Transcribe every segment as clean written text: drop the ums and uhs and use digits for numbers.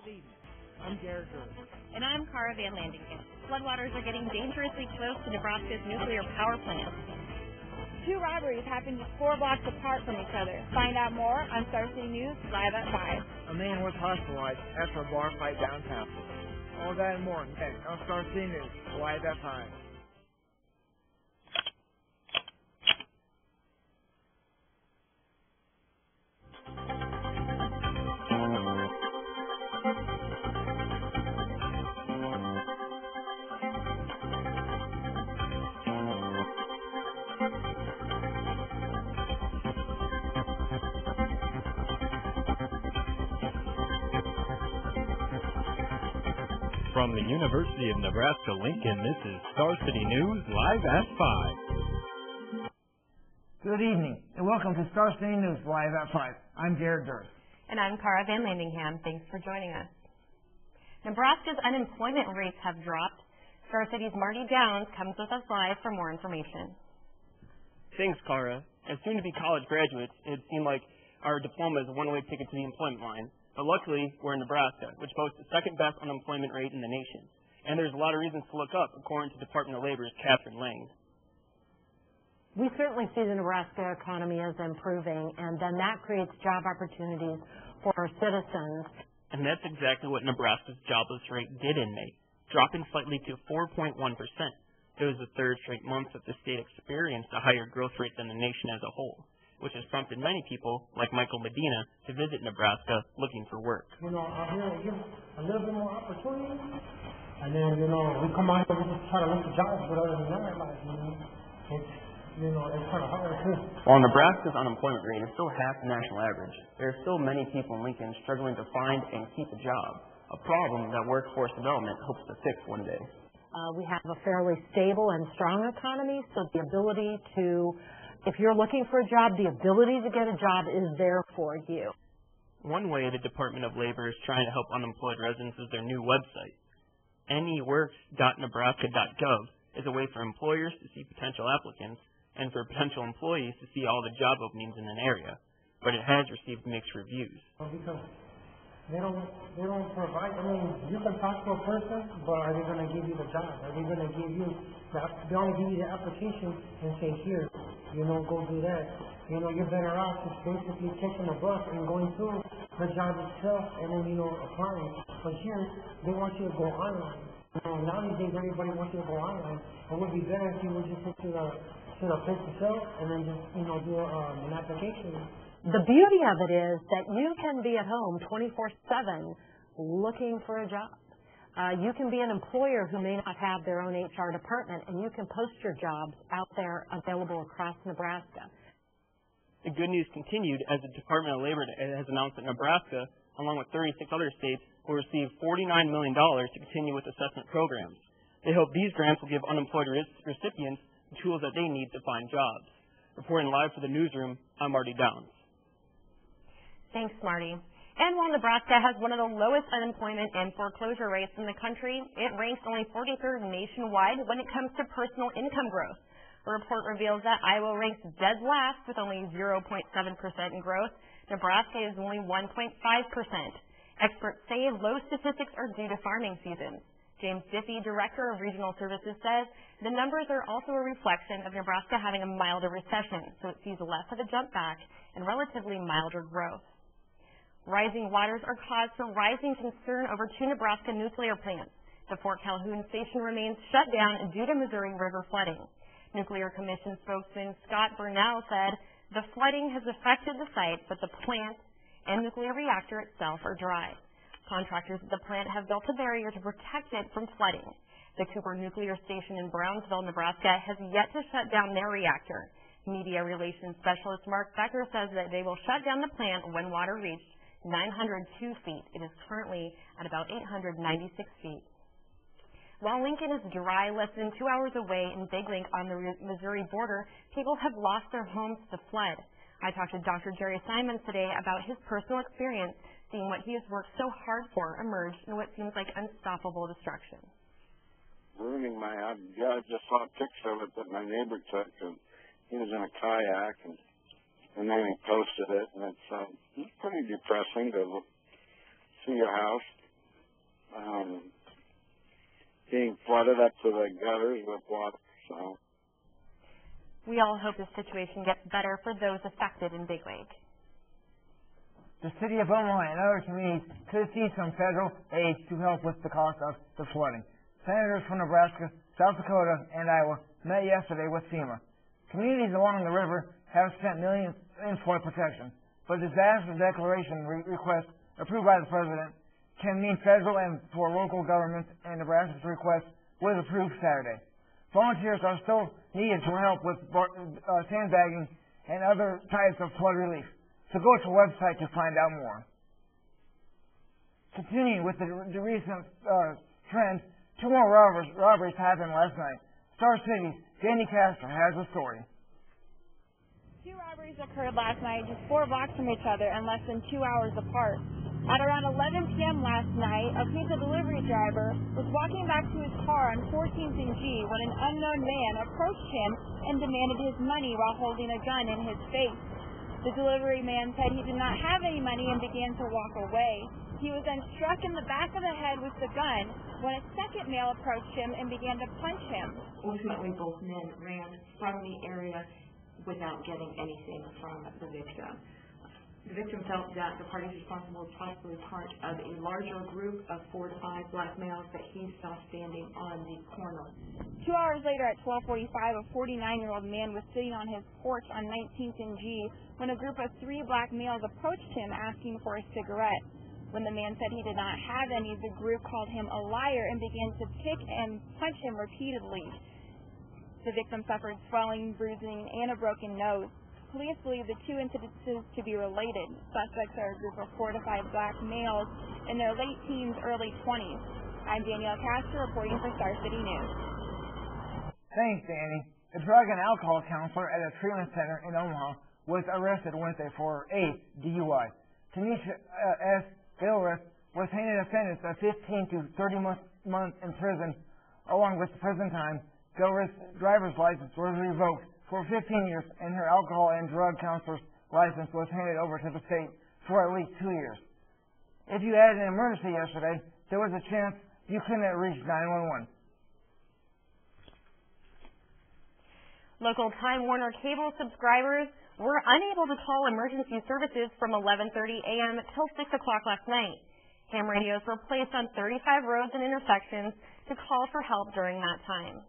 Good evening. I'm Garrett Gertz. And I'm Cara Van Landingham. Floodwaters are getting dangerously close to Nebraska's nuclear power plant. 2 robberies happened just 4 blocks apart from each other. Find out more on Star City News live at 5. A man was hospitalized after a bar fight downtown. All that and more next on Star City News live at 5. From the University of Nebraska-Lincoln, this is Star City News live at 5. Good evening, and welcome to Star City News live at 5. I'm Garrett Gertz. And I'm Cara Van Landingham. Thanks for joining us. Nebraska's unemployment rates have dropped. Star City's Marty Downs comes with us live for more information. Thanks, Cara. As soon-to-be college graduates, it seemed like our diploma is a one-way ticket to the employment line. But luckily, we're in Nebraska, which boasts the second-best unemployment rate in the nation. And there's a lot of reasons to look up, according to Department of Labor's Catherine Lang. We certainly see the Nebraska economy as improving, and then that creates job opportunities for our citizens. And that's exactly what Nebraska's jobless rate did in May, dropping slightly to 4.1%. It was the third straight month that the state experienced a higher growth rate than the nation as a whole, which has prompted many people, like Michael Medina, to visit Nebraska looking for work. Out here we give a little bit more opportunity, and then, we come out here, we just try to look for jobs, but other than that, it's kind of hard, too. While Nebraska's unemployment rate is still half the national average, there are still many people in Lincoln struggling to find and keep a job, a problem that workforce development hopes to fix one day. We have a fairly stable and strong economy, so the ability to, if you're looking for a job, the ability to get a job is there for you. One way the Department of Labor is trying to help unemployed residents is their new website. anyworks.nebraska.gov is a way for employers to see potential applicants and for potential employees to see all the job openings in an area, but it has received mixed reviews. Because they don't provide, you can talk to a person, but are they going to give you the job? Are they going to give you, they only give you the application and say, here, go do that. You're better off just basically taking a bus and going through the job itself and then, applying. But here, they want you to go online. Nowadays, everybody wants you to go online. It would be better if you would just go to the place itself and then just, do an application. The beauty of it is that you can be at home 24/7 looking for a job. You can be an employer who may not have their own HR department, and you can post your jobs out there available across Nebraska. The good news continued as the Department of Labor has announced that Nebraska, along with 36 other states, will receive $49 million to continue with assessment programs. They hope these grants will give unemployed recipients the tools that they need to find jobs. Reporting live for the newsroom, I'm Marty Downs. Thanks, Marty. And while Nebraska has one of the lowest unemployment and foreclosure rates in the country, it ranks only 43rd nationwide when it comes to personal income growth. A report reveals that Iowa ranks dead last with only 0.7% in growth. Nebraska is only 1.5%. Experts say low statistics are due to farming seasons. James Diffie, Director of Regional Services, says the numbers are also a reflection of Nebraska having a milder recession, so it sees less of a jump back and relatively milder growth. Rising waters are cause for rising concern over 2 Nebraska nuclear plants. The Fort Calhoun station remains shut down due to Missouri River flooding. Nuclear Commission spokesman Scott Burnell said the flooding has affected the site, but the plant and nuclear reactor itself are dry. Contractors at the plant have built a barrier to protect it from flooding. The Cooper Nuclear Station in Brownsville, Nebraska, has yet to shut down their reactor. Media relations specialist Mark Becker says that they will shut down the plant when water reached 902 feet. It is currently at about 896 feet. While Lincoln is dry, less than 2 hours away in Big Lake on the Missouri border, people have lost their homes to flood. I talked to Dr. Jerry Simons today about his personal experience seeing what he has worked so hard for emerge in what seems like unstoppable destruction. Ruining I just saw a picture of it that my neighbor took, and he was in a kayak, and then he posted it, and it's pretty depressing to see your house being flooded up to the gutters with water. So we all hope the situation gets better for those affected in Big Lake. The city of Omaha and other communities could see some federal aid to help with the cost of the flooding. Senators from Nebraska, South Dakota, and Iowa met yesterday with FEMA. Communities along the river have spent millions in flood protection, but disaster declaration request approved by the President can mean federal and for local governments, and Nebraska's request was approved Saturday. Volunteers are still needed to help with sandbagging and other types of flood relief. So go to the website to find out more. Continuing with the recent trend, 2 more robberies happened last night. Star City's Danny Castor has the story. 2 robberies occurred last night just 4 blocks from each other and less than 2 hours apart. At around 11 p.m. last night, a pizza delivery driver was walking back to his car on 14th and G when an unknown man approached him and demanded his money while holding a gun in his face. The delivery man said he did not have any money and began to walk away. He was then struck in the back of the head with the gun when a second male approached him and began to punch him. Ultimately, both men ran from the area without getting anything from the victim. The victim felt that the parties responsible were possibly part of a larger group of 4 to 5 black males that he saw standing on the corner. 2 hours later at 12:45, a 49-year-old man was sitting on his porch on 19th and G when a group of 3 black males approached him asking for a cigarette. When the man said he did not have any, the group called him a liar and began to kick and punch him repeatedly. The victim suffered swelling, bruising, and a broken nose. Police believe the 2 incidences to be related. Suspects are a group of 4 to 5 black males in their late teens, early 20s. I'm Danielle Castro reporting for Star City News. Thanks, Danny. A drug and alcohol counselor at a treatment center in Omaha was arrested Wednesday for a DUI. Tanisha S. Gilreth was handed a sentence of 15 to 30 months in prison. Along with the prison time, Gilreth's driver's license was revoked for 15 years, and her alcohol and drug counselor's license was handed over to the state for at least 2 years. If you had an emergency yesterday, there was a chance you couldn't reach 911. Local Time Warner Cable subscribers were unable to call emergency services from 11:30 a.m. till 6 o'clock last night. Ham radios were placed on 35 roads and intersections to call for help during that time.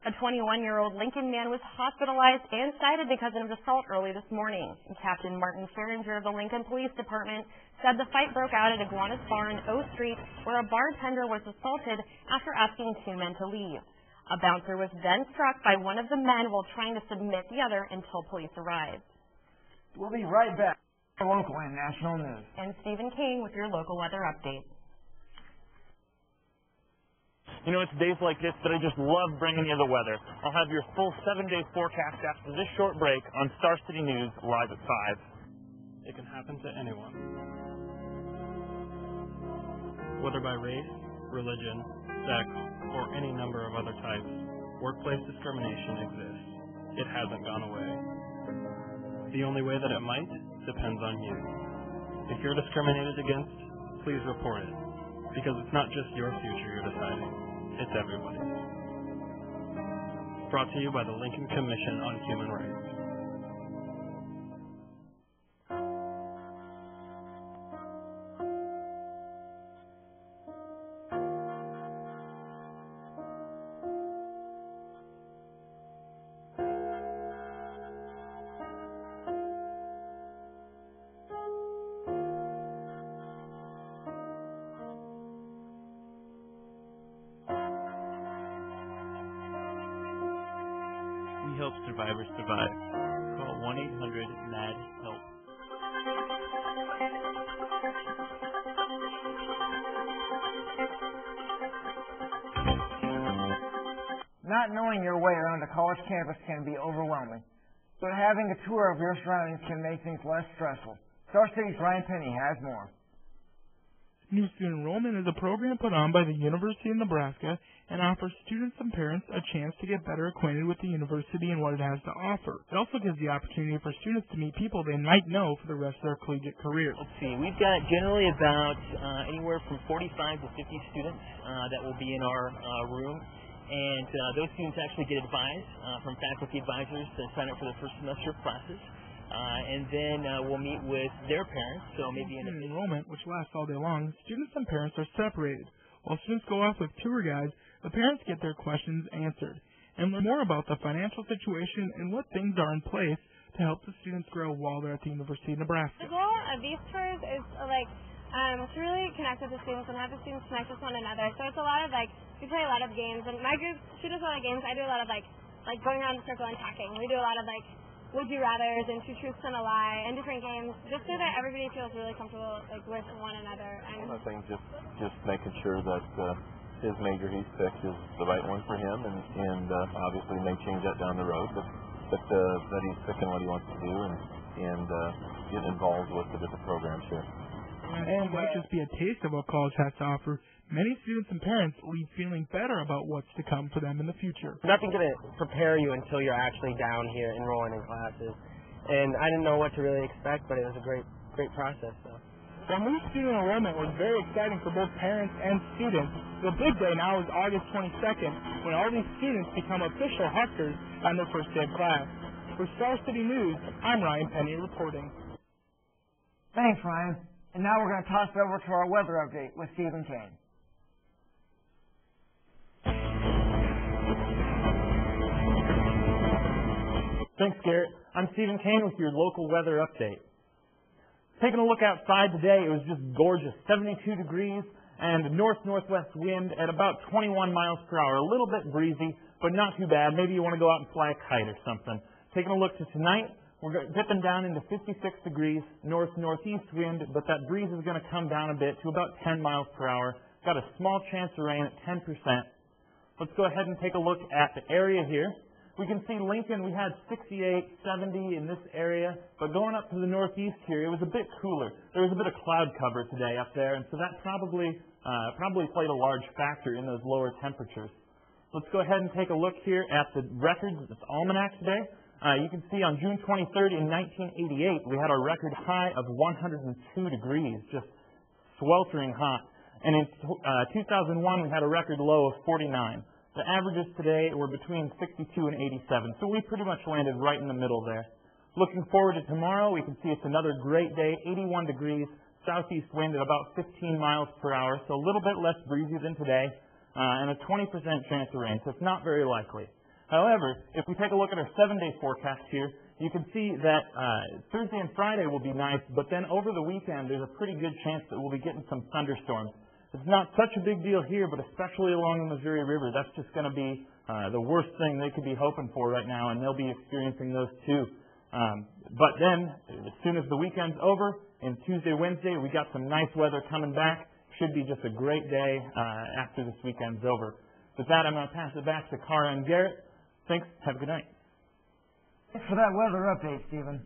A 21-year-old Lincoln man was hospitalized and cited because of an assault early this morning. Captain Martin Feringer of the Lincoln Police Department said the fight broke out at Iguanas Bar on O Street, where a bartender was assaulted after asking 2 men to leave. A bouncer was then struck by one of the men while trying to submit the other until police arrived. We'll be right back for local and national news. And Stephen King with your local weather update. You know, it's days like this that I just love bringing you the weather. I'll have your full 7-day forecast after this short break on Star City News live at 5. It can happen to anyone. Whether by race, religion, sex, or any number of other types, workplace discrimination exists. It hasn't gone away. The only way that it might depends on you. If you're discriminated against, please report it, because it's not just your future you're deciding. It's everybody's. Brought to you by the Lincoln Commission on Human Rights. We help survivors survive. Call 1-800-MAD-HELP. Not knowing your way around a college campus can be overwhelming, but having a tour of your surroundings can make things less stressful. Star City's Ryan Penny has more. New Student Enrollment is a program put on by the University of Nebraska and offers students and parents a chance to get better acquainted with the university and what it has to offer. It also gives the opportunity for students to meet people they might know for the rest of their collegiate career. Let's see, we've got generally about anywhere from 45 to 50 students that will be in our room. And those students actually get advised from faculty advisors to sign up for the first semester of classes. And then we'll meet with their parents, so maybe in enrollment, which lasts all day long, students and parents are separated. While students go off with tour guides, the parents get their questions answered and learn more about the financial situation and what things are in place to help the students grow while they're at the University of Nebraska. The goal of these tours is to really connect with the students and have the students connect with one another. So it's a lot of we play a lot of games, and my group, she does a lot of games. I do a lot of going around the circle and talking. We do a lot of would you rathers and two truths and a lie and different games, just so that everybody feels really comfortable with one another. And one of the things, just making sure that his major he's picked is the right one for him, and obviously may change that down the road, but that he's picking what he wants to do and get involved with the different programs here. And it might just be a taste of what college has to offer. Many students and parents leave feeling better about what's to come for them in the future. Nothing's going to prepare you until you're actually down here enrolling in classes. And I didn't know what to really expect, but it was a great process. So. While new student enrollment was very exciting for both parents and students, the big day now is August 22nd, when all these students become official Huskers on their first day of class. For Star City News, I'm Ryan Penny reporting. Thanks, Ryan. And now we're going to toss it over to our weather update with Stephen Kane. Thanks, Garrett. I'm Stephen Kane with your local weather update. Taking a look outside today, it was just gorgeous. 72 degrees and north-northwest wind at about 21 miles per hour. A little bit breezy, but not too bad. Maybe you want to go out and fly a kite or something. Taking a look to tonight, we're dipping down into 56 degrees, north-northeast wind, but that breeze is going to come down a bit to about 10 miles per hour. Got a small chance of rain at 10%. Let's go ahead and take a look at the area here. We can see Lincoln, we had 68, 70 in this area, but going up to the northeast here, it was a bit cooler. There was a bit of cloud cover today up there, and so that probably played a large factor in those lower temperatures. Let's go ahead and take a look here at the records, this almanac today. You can see on June 23rd in 1988, we had a record high of 102 degrees, just sweltering hot. And in 2001, we had a record low of 49. The averages today were between 62 and 87, so we pretty much landed right in the middle there. Looking forward to tomorrow, we can see it's another great day, 81 degrees, southeast wind at about 15 miles per hour, so a little bit less breezy than today, and a 20% chance of rain, so it's not very likely. However, if we take a look at our 7-day forecast here, you can see that Thursday and Friday will be nice, but then over the weekend, there's a pretty good chance that we'll be getting some thunderstorms. It's not such a big deal here, but especially along the Missouri River, that's just going to be the worst thing they could be hoping for right now, and they'll be experiencing those too. But then, as soon as the weekend's over, and Tuesday, Wednesday, we got some nice weather coming back. Should be just a great day after this weekend's over. With that, I'm going to pass it back to Cara and Garrett. Thanks. Have a good night. Thanks for that weather update, Stephen.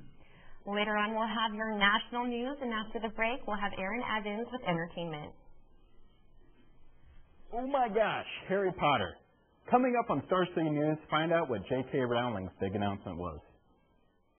Later on, we'll have your national news, and after the break, we'll have Aaron Evans with entertainment. Oh my gosh, Harry Potter. Coming up on Star City News, find out what J.K. Rowling's big announcement was.